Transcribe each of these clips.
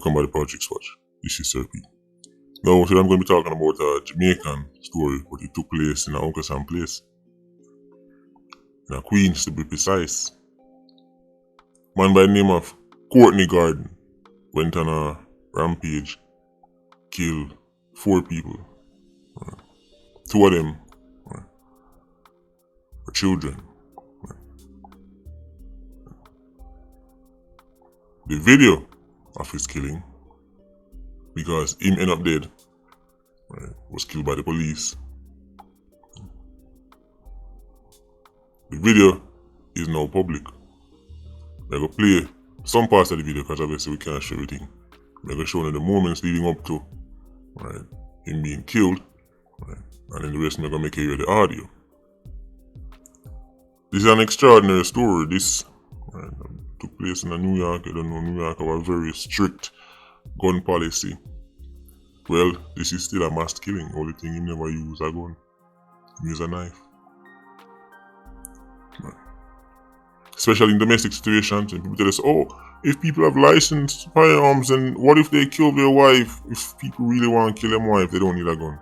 Welcome by the Politricks Watch. This is Sir P. Now, today I'm going to be talking about a Jamaican story, but it took place in a Uncle Sam place. In a Queens, to be precise. Man by the name of Courtney went on a rampage, killed 4 people. 2 of them were children. The video of his killing, because him end up dead, was killed by the police. The video is now public. I'm going to play some parts of the video because obviously we can't show everything. I'm going to show you the moments leading up to him being killed, and then the rest I'm going to make you hear the audio. This is an extraordinary story. This took place in New York. I don't know, New York have a very strict gun policy. Well, this is still a mass killing. Only thing he never use a gun. He use a knife. Especially in domestic situations, and people tell us, oh, if people have licensed firearms, then what if they kill their wife? If people really want to kill their wife, they don't need a gun.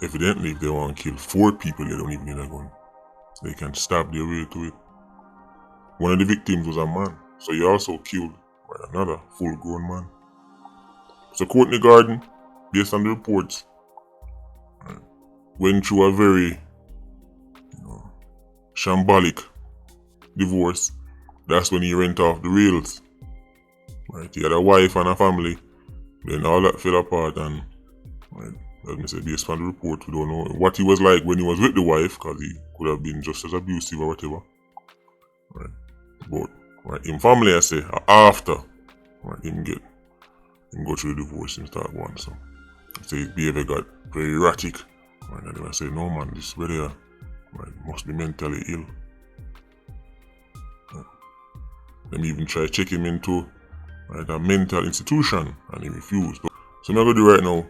Evidently, if they want to kill 4 people, they don't even need a gun. They can stab their way to it. One of the victims was a man, so he also killed by another full-grown man. So Courtney, based on the reports, went through a very shambolic divorce. That's when he went off the rails. He had a wife and a family. Then all that fell apart, and let me say, based on the report, we don't know what he was like when he was with the wife, because he could have been just as abusive or whatever. But in family, I say, after him go through the divorce, him start going. So I say his behavior got very erratic. And then I say, no man, this brother must be mentally ill. Them even try to check him into a mental institution, and he refused. So what I'm going to do right now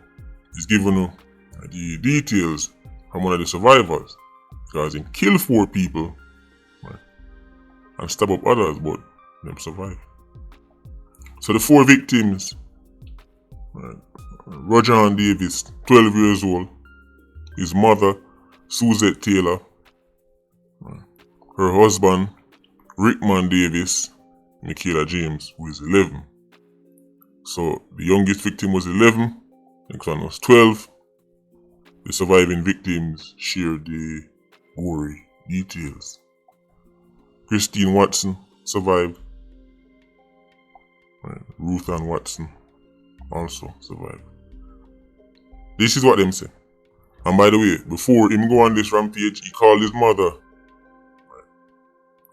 is giving you the details from one of the survivors, because he killed 4 people and stab up others, but them survived. So the 4 victims, Roger Davis, 12 years old, his mother, Suzette Taylor, her husband, Rickman Davis, Michaela James, who is 11. So the youngest victim was 11, next one was 12. The surviving victims shared the gory details. Christine Watson survived. Ruth Ann Watson also survived. This is what them say. And by the way, before him go on this rampage, he called his mother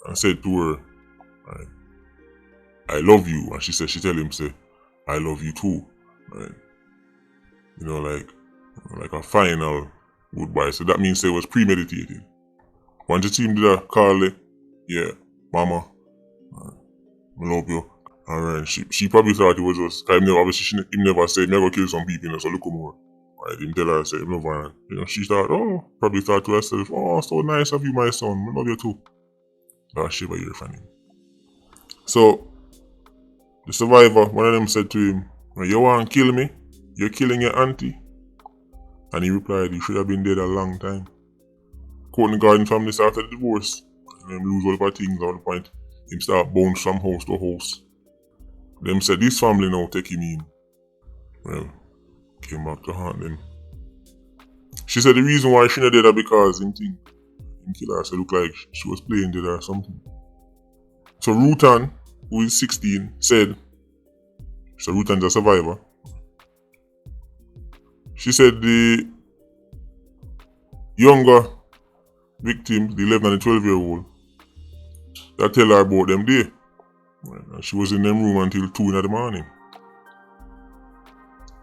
and said to her, I love you. And she tell him, say, I love you too. Like a final goodbye. So that means it was premeditated. Once the team did a call, yeah, mama, I love you. And she probably thought it was just, obviously he never said, never kill some people, so look more. I didn't tell her, I said, love her. She thought, probably thought to herself, oh, so nice of you, my son, I love you too. That's shit by your funny. So, the survivor, one of them said to him, you want to kill me? You're killing your auntie? And he replied, he should have been dead a long time. Courtney family after the divorce, and them lose all the things at the point. Him start bounce from house to house. Them said this family now take him in. Well, came back to haunt them. She said the reason why she not dead because him kill her, so look like she was playing dead or something. So Ruth Ann, who is 16, said, so Ruth Ann's a survivor. She said the younger victims, the 11 and the 12-year-old, that tell her about them day. And she was in them room until 2 in the morning.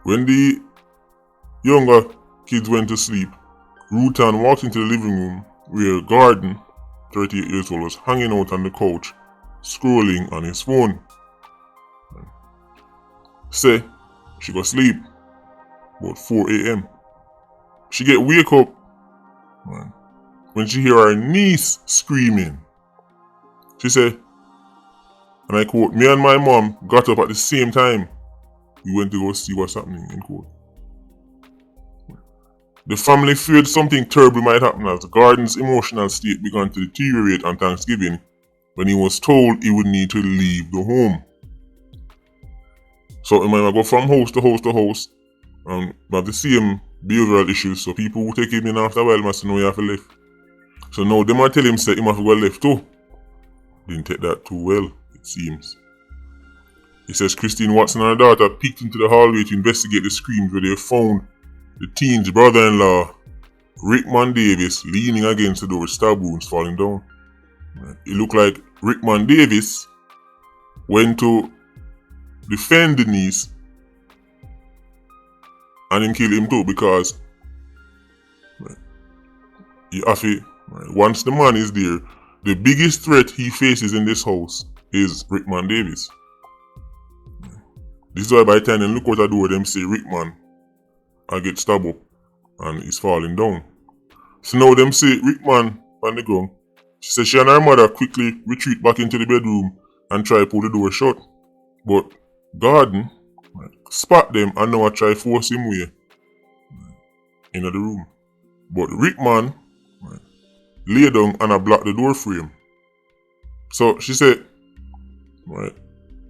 When the younger kids went to sleep, Ruth Ann walked into the living room where Gordon, 38 years old, was hanging out on the couch, scrolling on his phone. Say, she go sleep about 4 a.m. She get wake up when she hear her niece screaming. She say, And I quote, me and my mom got up at the same time. We went to go see what's happening, in quote. The family feared something terrible might happen as Gordon's emotional state began to deteriorate on Thanksgiving when he was told he would need to leave the home. So he might go from house to house to house and have the same behavioral issues, so people who take him in after a while must know he have to left. So now they might tell him say he must go left too. Didn't take that too well, it seems. He says Christine Watson and her daughter peeked into the hallway to investigate the screams where they found the teen's brother-in-law, Rickman Davis, leaning against the door with stab wounds falling down. It looked like Rickman Davis went to defend the niece and him kill him too, because you have to, once the man is there, the biggest threat he faces in this house is Rickman Davis. This is why by the time they look out the door, them say Rickman I get stabbed up and he's falling down. So now them say Rickman on the ground. She says she and her mother quickly retreat back into the bedroom and try to pull the door shut. But Gordon spot them and now I try force him away into the room. But Rickman lay down and I block the door frame. So she said,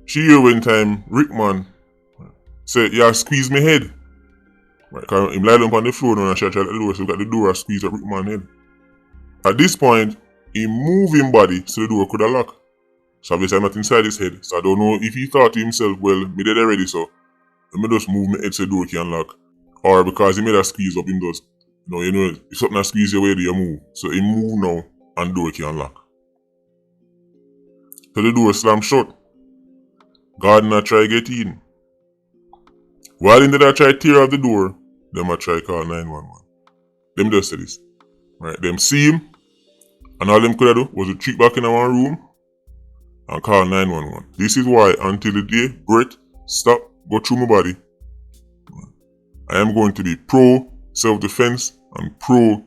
she hear one time Rickman said, yeah, squeeze my head. Because he lie down on the floor and she tried the door, so got the door and squeeze up Rickman's head. At this point, he moved his body so the door could have locked. So obviously I'm not inside his head. So I don't know if he thought to himself, well, me dead already, so let me just move my head so the door can lock. Or because he made a squeeze up, him does. You know, if something that squeeze your way, you move. So he move now and the door can lock. So the door slammed shut. Gardner try get in. While in there try tear off the door, them a try call 911. Them just say this. Them see him, and all them could do was retreat back in our room and call 911. This is why until the day breath stop go through my body, I am going to be pro self-defense and pro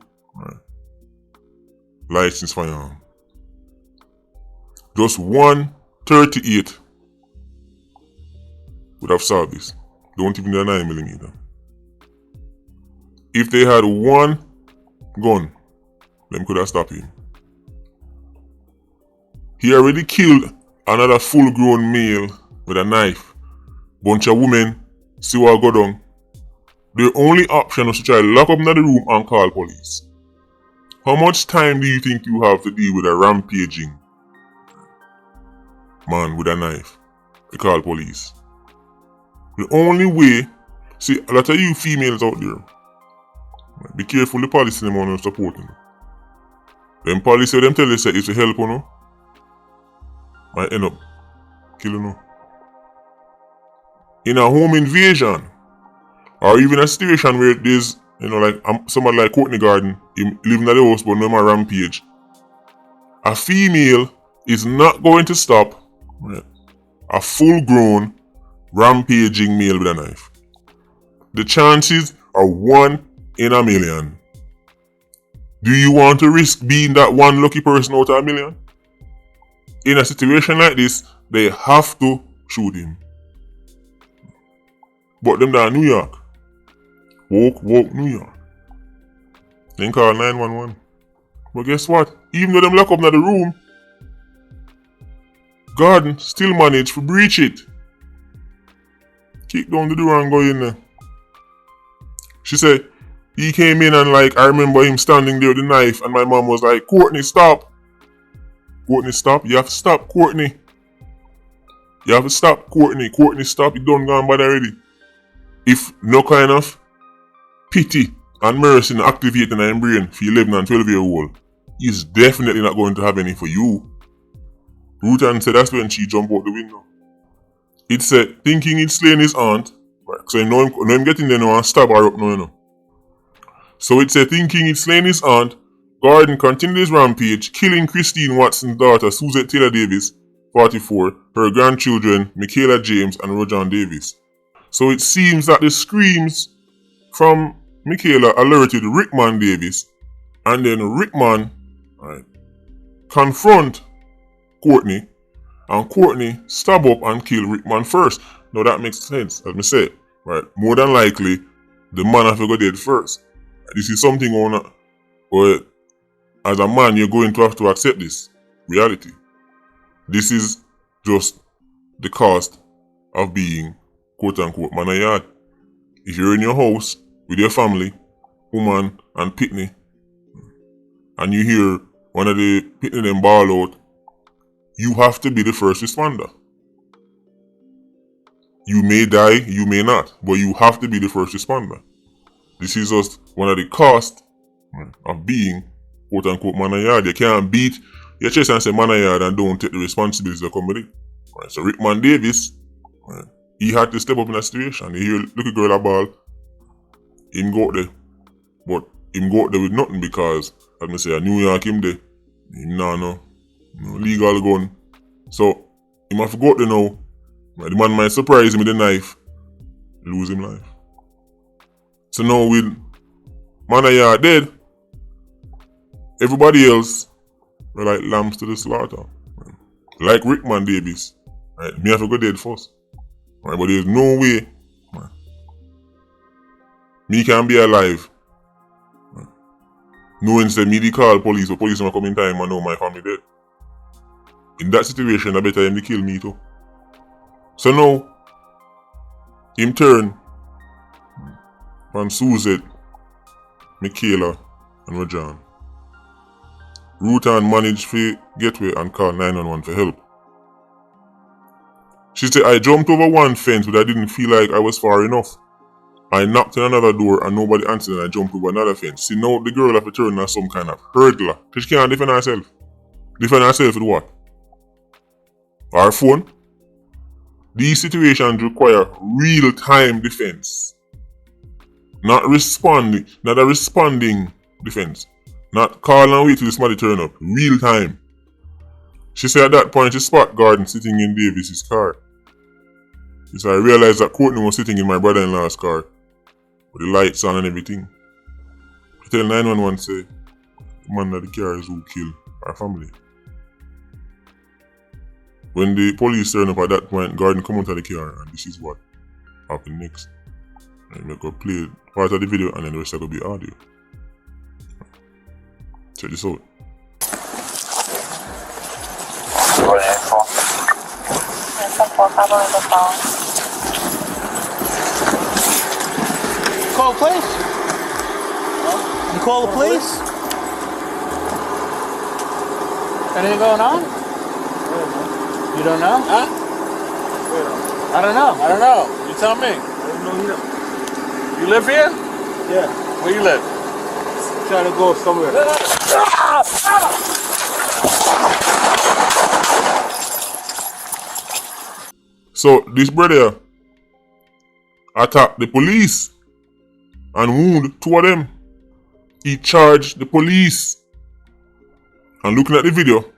licensed firearm. Just 138 would have solved this. Don't even need a 9mm. If they had one gun, them could have stopped him. He already killed another full-grown male with a knife. Bunch of women see what go down. Their only option was to try to lock up in the room and call police. How much time do you think you have to deal with a rampaging man with a knife to call police? The only way, see, a lot of you females out there, be careful the police them on supporting you. Them police them tell you say it's to help you, might end up killing you. In a home invasion, or even a situation where there's, like somebody like Courtney Garden, him living at the house but no more rampage, a female is not going to stop a full-grown rampaging male with a knife. The chances are 1 in a million. Do you want to risk being that one lucky person out of a million? In a situation like this, they have to shoot him. But them down New York. Woke New York. Then call 911. But guess what? Even though them lock up in the room, Gordon still managed to breach it. Kick down the door and go in there. She said, he came in and I remember him standing there with the knife and my mom was like, Courtney, stop. Courtney, stop. You have to stop, Courtney. You have to stop, Courtney. Courtney, stop. You done gone bad already. If no kind of pity and mercy activate in your brain for 11 and 12-year-old, he's definitely not going to have any for you. Rutan said that's when she jumped out the window. It said, thinking he'd slain his aunt, so you know him getting there now and stab her up now, So it said, thinking he'd slain his aunt, Gordon continued his rampage, killing Christine Watson's daughter, Suzette Taylor Davis, 44, her grandchildren, Michaela James and Rojan Davis. So it seems that the screams from Michaela alerted Rickman Davis, and then Rickman confront Courtney And Courtney stab up and kill Rickman first. Now that makes sense, as me say. Right? More than likely, the man have to go dead first. This is something on, but as a man, you're going to have to accept this reality. This is just the cost of being quote unquote man of yard. If you're in your house with your family, woman and pitney, and you hear one of the pitney them bawl out, you have to be the first responder. You may die, you may not, but you have to be the first responder. This is just one of the costs of being quote unquote man of yard. You can't beat your chest and say man of yard and don't take the responsibilities that come with it. Right, so Rickman Davis, right, he had to step up in that situation. He hear little girl a ball, him go out there. But him go out there with nothing because, as I say, a New York him there. Him no legal gun. So, him have to go out there now. The man might surprise him with a knife, lose him life. So now with man of yard dead, everybody else are like lambs to the slaughter. Right? Like Rickman Davis, right? Me have to go dead first. Right? But there's no way, right, me can be alive. Right? Knowing say me they call police, but police don't come in time and know my family dead. In that situation, I better him to kill me too. So now, him turn from Suzette, Michaela, and Rajan. Rutan managed to get away and call 911 for help. She said, I jumped over one fence but I didn't feel like I was far enough. I knocked on another door and nobody answered and I jumped over another fence. See, now the girl have to turn as some kind of hurdler. Because she can't defend herself. Defend herself with what? Her phone? These situations require real-time defense. Not a responding defense. Not call and wait till somebody turn up. Real time. She said at that point she spot Gordon sitting in Davis's car. She said I realized that Courtney was sitting in my brother-in-law's car. With the lights on and everything. She tell 911 say, the man that the car is who killed our family. When the police turn up at that point, Gordon come out of the car and this is what happened next. And we go play part of the video and then the rest will be audio. Check this out. Call the police? You call the police? Anything going on? You don't know? Huh? I don't know. You tell me. I don't know either. You live here? Yeah. Where you live? Trying to go somewhere. So this brother attacked the police and wounded two of them. He charged the police. And looking at the video,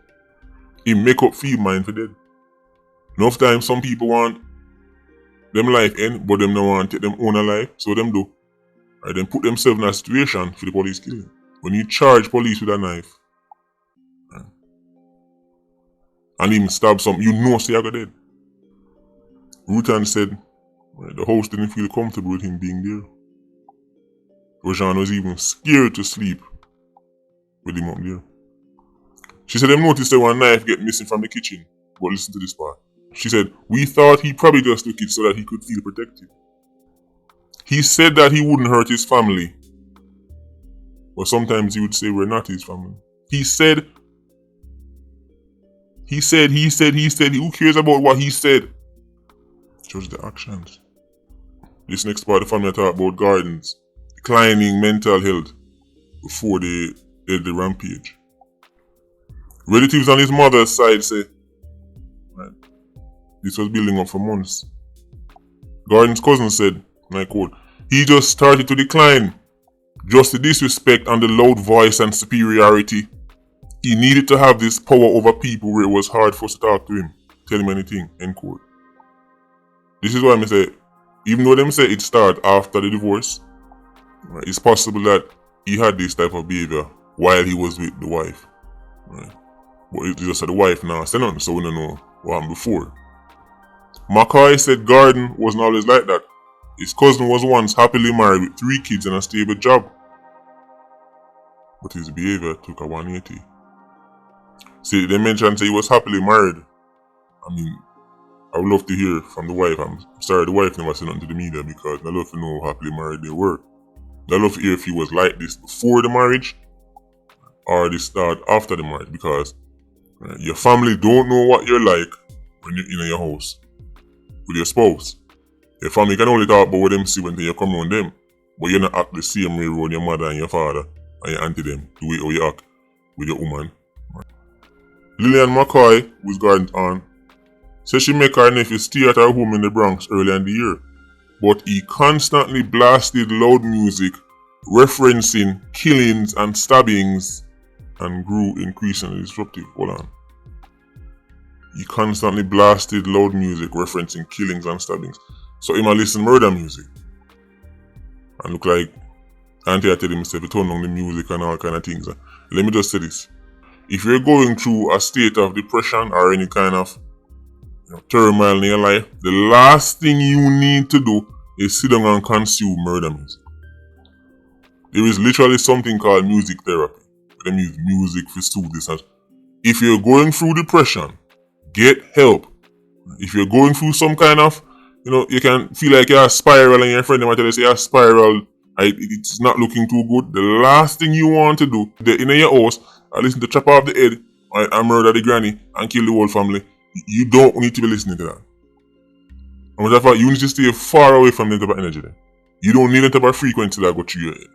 he make up feel mind for dead. Enough times some people want them life end, but them don't want to take them own life, so them do. Right, then put themselves in a situation for the police killing. When you charge police with a knife, right, and even stab some, you know say I got dead. Rutan said right, the host didn't feel comfortable with him being there. Rajan was even scared to sleep with him up there. She said they noticed that one knife get missing from the kitchen, but listen to this part. She said, we thought he probably just took it so that he could feel protected. He said that he wouldn't hurt his family. But sometimes he would say we're not his family. He said, who cares about what he said? Just the actions. This next part of the family talk about Gordon's declining mental health before they did the rampage. Relatives on his mother's side say, right, this was building up for months. Gordon's cousin said, and I quote, he just started to decline. Just the disrespect and the loud voice and superiority. He needed to have this power over people where it was hard for us to talk to him, tell him anything, end quote. This is why I say, even though them say it started after the divorce, right, it's possible that he had this type of behavior while he was with the wife. Right? But it's just that the wife now said nothing, so we don't know what happened before. McCoy said Gordon wasn't always like that. His cousin was once happily married with 3 kids and a stable job. But his behavior took a 180. See, they mentioned he was happily married. I mean, I would love to hear from the wife. I'm sorry the wife never said nothing to the media because I'd love to know how happily married they were. I'd love to hear if he was like this before the marriage or this start after the marriage, because your family don't know what you're like when you're in your house with your spouse. Your family can only talk about what them see when you come around them, but you not act the same way around your mother and your father and your auntie them, the way how you act with your woman. Lillian McCoy, who's Gordon's aunt, says she make her nephew stay at her home in the Bronx earlier in the year, but he constantly blasted loud music referencing killings and stabbings and grew increasingly disruptive. Hold on. He constantly blasted loud music referencing killings and stabbings. So he might listen murder music. And look like Auntie I tell himself to turn on the music and all kind of things. Let me just say this. If you're going through a state of depression or any kind of turmoil in your life, the last thing you need to do is sit down and consume murder music. There is literally something called music therapy. They use music for soothe this. If you're going through depression, get help. If you're going through some kind of, you can feel like you're a spiral and your friend might tell you say you're a spiral, it's not looking too good. The last thing you want to do, in your house, listen to chop off the head and murder the granny and kill the whole family. You don't need to be listening to that. And matter of fact, you need to stay far away from that type of energy then. You don't need that type of frequency that go through your head.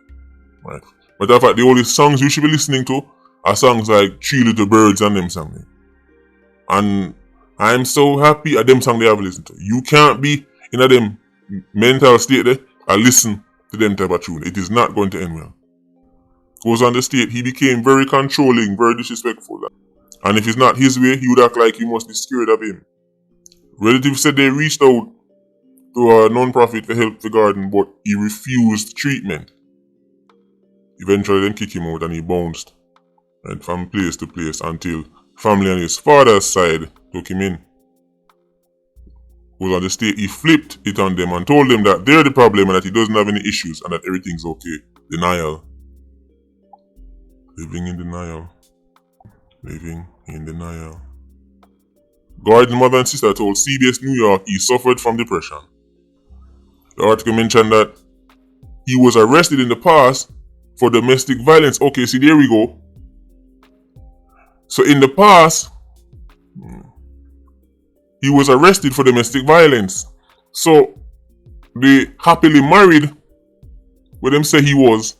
Right? Matter of fact, the only songs you should be listening to are songs like 3 Little Birds and them songs. And I'm so happy at them songs they have listened to. You can't be in a them mental state there and listen to them type of tune. It is not going to end well. Goes on the state, he became very controlling, very disrespectful. And if it's not his way, he would act like you must be scared of him. Relatives said they reached out to a non-profit for help the garden, but he refused treatment. Eventually, they kicked him out and he bounced from place to place until family on his father's side took him in. Was on the state, he flipped it on them and told them that they're the problem and that he doesn't have any issues and that everything's okay. Denial. Living in denial. Living in denial. Gordon's mother and sister told CBS New York he suffered from depression. The article mentioned that he was arrested in the past for domestic violence. Okay, see, there we go. So in the past, he was arrested for domestic violence. So the happily married, where them say he was,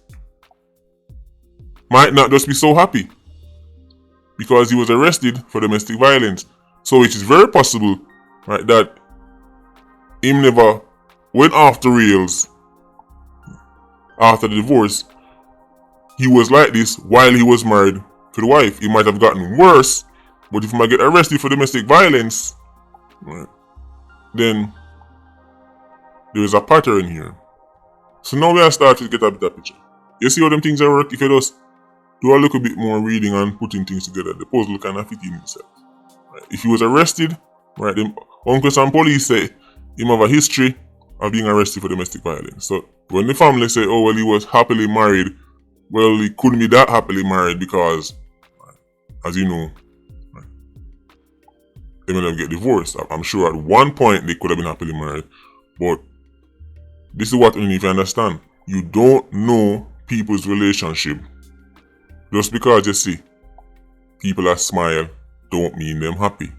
might not just be so happy because he was arrested for domestic violence. So it is very possible, right, that him never went off the rails after the divorce. He was like this while he was married to the wife. It might have gotten worse, but if he might get arrested for domestic violence, right, then there is a pattern here. So now we are starting to get a better picture. You see how them things work? If you just do a little bit more reading and putting things together, the puzzle kind of fit in itself. Right? If he was arrested, right, then uncles and police say he have a history of being arrested for domestic violence. So when the family say, oh, well, he was happily married, well, he couldn't be that happily married because, as you know, they may have get divorced. I'm sure at one point they could have been happily married, but this is what you need to understand. You don't know people's relationship. Just because you see people that smile don't mean them happy.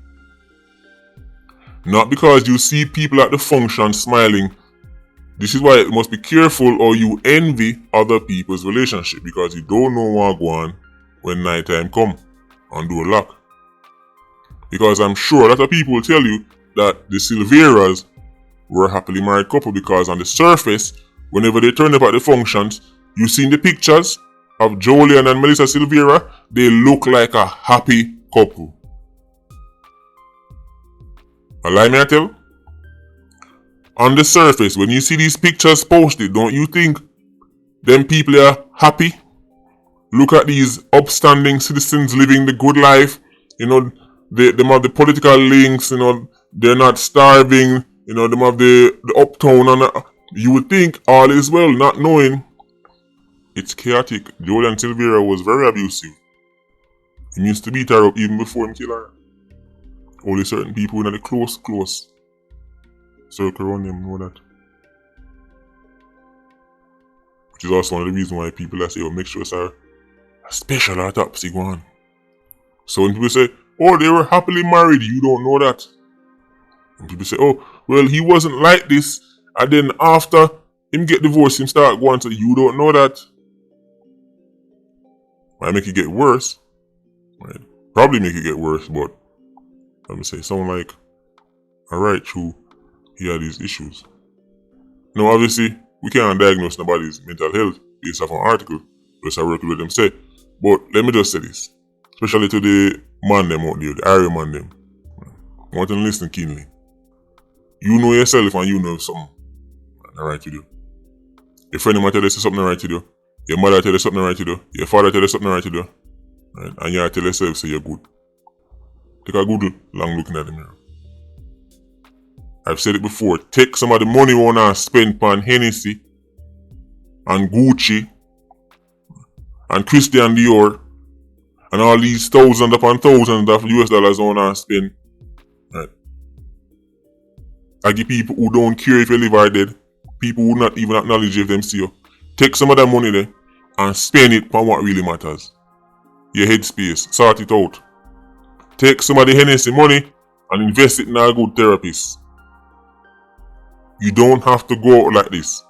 Not because you see people at the function smiling. This is why you must be careful or you envy other people's relationship, because you don't know what go on when nighttime come and door lock. Because I'm sure a lot of people will tell you that the Silveras were a happily married couple, because on the surface, whenever they turn up at the functions, you see in the pictures of Jolien and Melissa Silvera, they look like a happy couple. A lie me I tell? On the surface, when you see these pictures posted, don't you think them people are happy? Look at these upstanding citizens living the good life, them have the political links, you know, they're not starving, you know, them have the uptown, and you would think all is well, not knowing it's chaotic. Julian Silvera was very abusive. He used to beat her up even before him kill her. Only certain people in the close circle around them know that. Which is also one of the reasons why people that say, oh, mixtures are special or topsy go on. So when people say, oh, they were happily married, you don't know that. And people say, oh, well, he wasn't like this, and then after him get divorced, him start going, so you don't know that. Might make it get worse. Right? Probably make it get worse, but let me say, someone like, alright, true, he had these issues. Now, obviously, we can't diagnose nobody's mental health based off an article, just I work with them say. But let me just say this, especially to the man them out there, the area man them. I want them to listen keenly. You know yourself and you know something alright to do. Your friend might tell you something right to do. Your mother tell you something right to do. Your father tell you something right to do. Right? And you tell yourself, say you're good. Take a good long look in the mirror. I've said it before. Take some of the money you want to spend on Hennessy and Gucci and Christian Dior and all these thousands upon thousands of US dollars you want to spend. Right? I give people who don't care if you live or dead, people who not even acknowledge if them see you. Take some of that money there and spend it on what really matters. Your headspace, sort it out. Take some of the Hennessy money and invest it in a good therapist. You don't have to go out like this.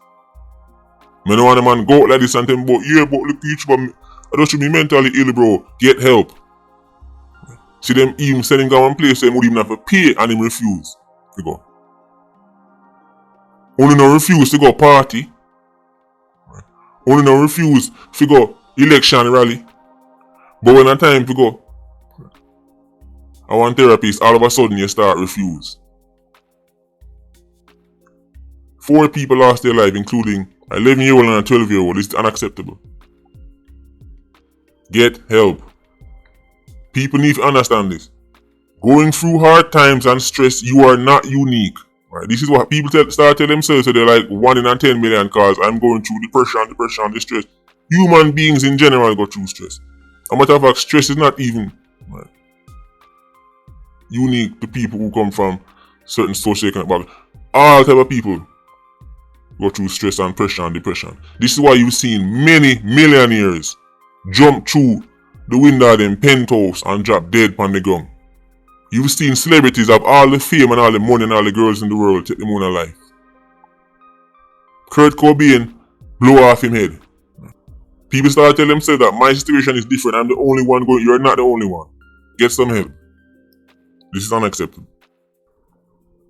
I don't want a man go out like this and tell me, yeah, but look, I don't should be mentally ill, bro. Get help. See them even sending him one place, they would even have to pay and him refuse to go. Only no refuse to go party. Only no refuse to go election rally. But when it's time to go, I want therapist, all of a sudden you start refuse. 4 people lost their life, including an 11-year-old and a 12-year-old. It's unacceptable. Get help. People need to understand this. Going through hard times and stress, you are not unique. Right? This is what people start telling themselves. So they're like 1 in 10 million cause I'm going through depression, distress. Human beings in general go through stress. As a matter of fact, stress is not even unique to people who come from certain socioeconomic backgrounds. All type of people go through stress and pressure and depression. This is why you've seen many millionaires jump through the window of them penthouse and drop dead on the ground. You've seen celebrities have all the fame and all the money and all the girls in the world take them on a life. Kurt Cobain blow off him head. People start telling themselves that my situation is different. I'm the only one going. You're not the only one. Get some help. This is unacceptable.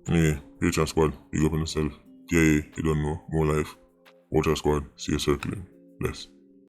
Anyway, Patreon Squad, big up on yourself. Yeah, you don't know. More life. Watch our squad. See you circling. Bless.